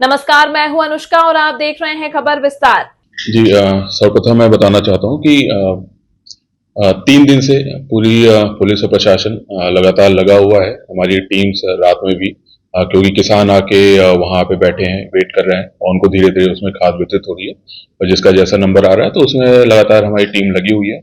नमस्कार, मैं हूं अनुष्का और आप देख रहे हैं खबर विस्तार। जी सर्वप्रथम मैं बताना चाहता हूं कि 3 दिन से पूरी पुलिस और प्रशासन लगातार लगा हुआ है। हमारी टीम्स रात में भी क्योंकि किसान आके वहां पे बैठे हैं, वेट कर रहे हैं और उनको धीरे धीरे उसमें खाद वितरित हो रही है और जिसका जैसा नंबर आ रहा है तो उसमें लगातार हमारी टीम लगी हुई है।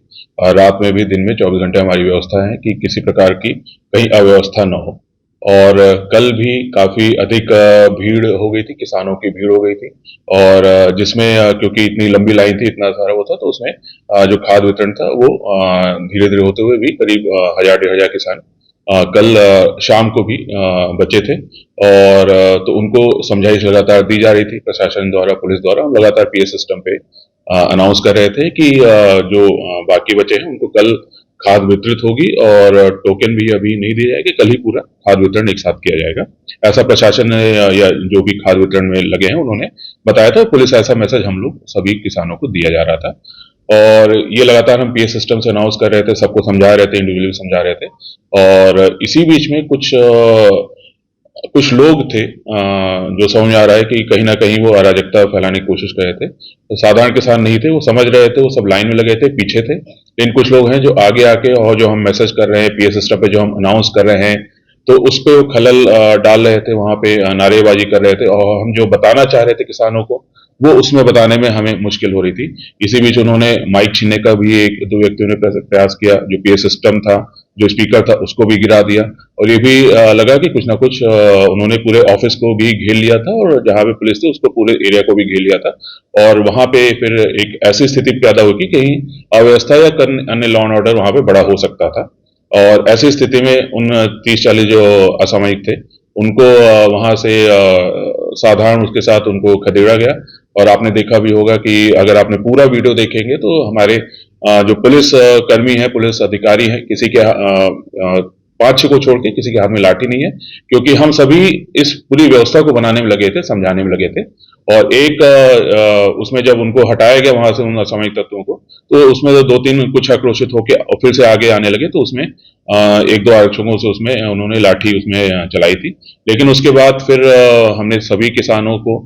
रात में भी, दिन में 24 घंटे हमारी व्यवस्था है कि किसी प्रकार की कहीं अव्यवस्था न हो। और कल भी काफी अधिक भीड़ हो गई थी, किसानों की भीड़ हो गई थी और जिसमें क्योंकि इतनी लंबी लाइन थी, इतना सारा वो था, तो उसमें जो खाद वितरण था वो धीरे धीरे होते हुए भी करीब 1000-1500 किसान कल शाम को भी बचे थे और तो उनको समझाइश लगातार दी जा रही थी प्रशासन द्वारा, पुलिस द्वारा। हम लगातार पीए सिस्टम पे अनाउंस कर रहे थे कि जो बाकी बचे हैं उनको कल खाद वितरित होगी और टोकन भी अभी नहीं दिया जाएगा, कल ही पूरा खाद वितरण एक साथ किया जाएगा। ऐसा प्रशासन ने या जो भी खाद वितरण में लगे हैं उन्होंने बताया था। पुलिस ऐसा मैसेज हम लोग सभी किसानों को दिया जा रहा था और ये लगातार हम पीए सिस्टम से अनाउंस कर रहे थे, सबको समझा रहे थे, इंडिविजुअली समझा रहे थे। और इसी बीच में कुछ लोग थे जो समझ में आ रहा है कि कहीं ना कहीं वो अराजकता फैलाने की कोशिश कर रहे थे। तो साधारण किसान नहीं थे, वो समझ रहे थे, वो सब लाइन में लगे थे, पीछे थे। लेकिन कुछ लोग हैं जो आगे आके और जो हम मैसेज कर रहे हैं पीए सिस्टम पे, जो हम अनाउंस कर रहे हैं, तो उस पे वो खलल डाल रहे थे, वहां पे नारेबाजी कर रहे थे और हम जो बताना चाह रहे थे किसानों को वो उसमें बताने में हमें मुश्किल हो रही थी। इसी बीच उन्होंने माइक छीनने का भी एक दो व्यक्तियों ने प्रयास किया। जो पीए सिस्टम था, जो स्पीकर था, उसको भी गिरा दिया और ये भी लगा कि कुछ ना कुछ उन्होंने पूरे ऑफिस को भी घेर लिया था और जहां पे पुलिस थी उसको पूरे एरिया को भी घेर लिया था और वहां पे फिर एक ऐसी स्थिति पैदा हुई कि कहीं अव्यवस्था या अन्य लॉ एंड ऑर्डर वहां पे बड़ा हो सकता था। और ऐसी स्थिति में उन 30-40 जो असामयिक थे उनको वहां से साधारण उसके साथ उनको खदेड़ा गया। और आपने देखा भी होगा कि अगर आपने पूरा वीडियो देखेंगे तो हमारे जो पुलिस कर्मी है, पुलिस अधिकारी है, किसी के 5-6 को छोड़ के किसी के हाथ में लाठी नहीं है, क्योंकि हम सभी इस पूरी व्यवस्था को बनाने में लगे थे, समझाने में लगे थे। और एक उसमें जब उनको हटाया गया वहां से उन असामयिक तत्वों को, तो उसमें तो 2-3 कुछ आक्रोशित होकर फिर से आगे आने लगे, तो उसमें 1-2 आरक्षकों से उसमें उन्होंने लाठी उसमें चलाई थी। लेकिन उसके बाद फिर हमने सभी किसानों को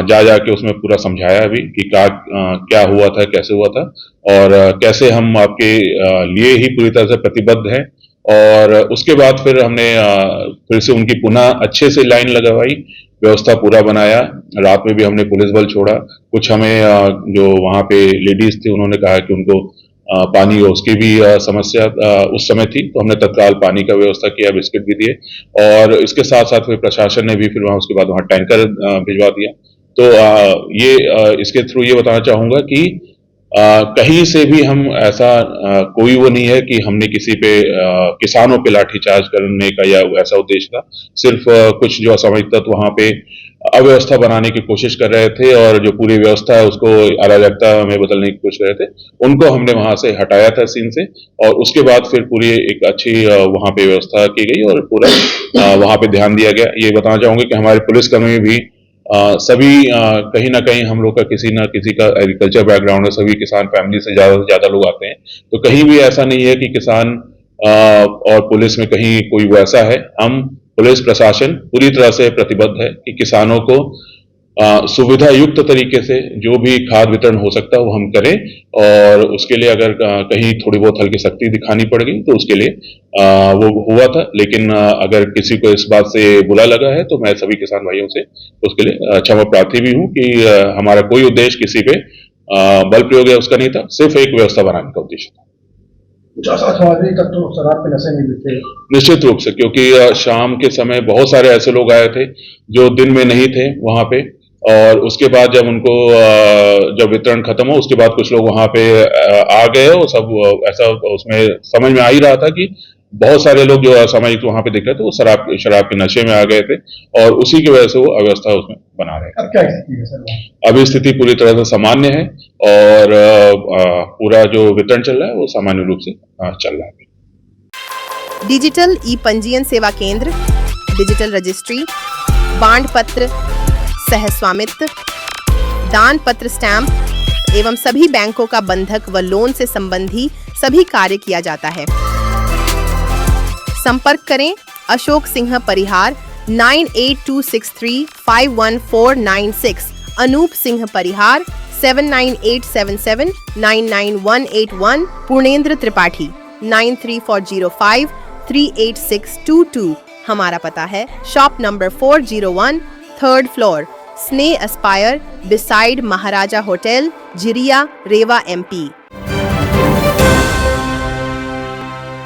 जा जाके उसमें पूरा समझाया भी कि क्या हुआ था, कैसे हुआ था और कैसे हम आपके लिए ही पूरी तरह से प्रतिबद्ध हैं। और उसके बाद फिर हमने फिर से उनकी पुनः अच्छे से लाइन लगवाई, व्यवस्था पूरा बनाया। रात में भी हमने पुलिस बल छोड़ा। कुछ हमें जो वहां पे लेडीज थी उन्होंने कहा कि उनको पानी उसकी भी समस्या उस समय थी, तो हमने तत्काल पानी का व्यवस्था किया, बिस्किट भी दिए और इसके साथ साथ फिर प्रशासन ने भी फिर वहां उसके बाद वहां टैंकर भिजवा दिया। तो इसके थ्रू ये बताना चाहूंगा कि कहीं से भी हम ऐसा कोई वो नहीं है कि हमने किसी पे किसानों पे लाठीचार्ज करने का या ऐसा उद्देश्य था। सिर्फ कुछ जो असामयिक तत्व वहां पे अव्यवस्था बनाने की कोशिश कर रहे थे और जो पूरी व्यवस्था है उसको अराजकता में बदलने की कोशिश कर रहे थे, उनको हमने वहां से हटाया था सीन से। और उसके बाद फिर पूरी एक अच्छी वहां पे व्यवस्था की गई और पूरा वहां पे ध्यान दिया गया। ये बताना चाहूंगा कि हमारे पुलिसकर्मी भी सभी कहीं ना कहीं हम लोग का किसी ना किसी का एग्रीकल्चर बैकग्राउंड है, सभी किसान फैमिली से ज्यादा लोग आते हैं। तो कहीं भी ऐसा नहीं है कि किसान और पुलिस में कहीं कोई वैसा है। हम पुलिस प्रशासन पूरी तरह से प्रतिबद्ध है कि किसानों को सुविधा युक्त तरीके से जो भी खाद वितरण हो सकता है वो हम करें और उसके लिए अगर कहीं थोड़ी बहुत हल्की सख्ती दिखानी पड़ गई तो उसके लिए वो हुआ था। लेकिन अगर किसी को इस बात से बुरा लगा है तो मैं सभी किसान भाइयों से उसके लिए क्षमा प्रार्थी भी हूं कि हमारा कोई उद्देश्य किसी पे बल प्रयोग है उसका नहीं था, सिर्फ एक व्यवस्था बनाने का उद्देश्य था। शराब के नशे में भी थे निश्चित रूप से, क्योंकि शाम के समय बहुत सारे ऐसे लोग आए थे जो दिन में नहीं थे वहां पे और उसके बाद जब उनको जब वितरण खत्म हो उसके बाद कुछ लोग वहां पे आ गए और सब ऐसा उसमें समझ में आ ही रहा था कि बहुत सारे लोग जो असामयिक वहां पे दिख रहे थे वो शराब के नशे में आ गए थे और उसी की वजह से वो अव्यवस्था उसमें बना रहे थे। अब क्या स्थिति है सर? अभी स्थिति पूरी तरह से सामान्य है और पूरा जो वितरण चल रहा है वो सामान्य रूप से चल रहा है। डिजिटल ई पंजीयन सेवा केंद्र, डिजिटल रजिस्ट्री, बांड पत्र, सहस्वामित्व, दान पत्र, स्टैंप एवं सभी बैंकों का बंधक व लोन से संबंधी सभी कार्य किया जाता है। संपर्क करें अशोक सिंह परिहार 9826351496, अनूप सिंह परिहार 7987799181, पूर्णेंद्र त्रिपाठी 9340538622। हमारा पता है शॉप नंबर 401, 3rd फ्लोर, स्ने एस्पायर, बिसाइड महाराजा होटल, जिरिया, रेवा, MP।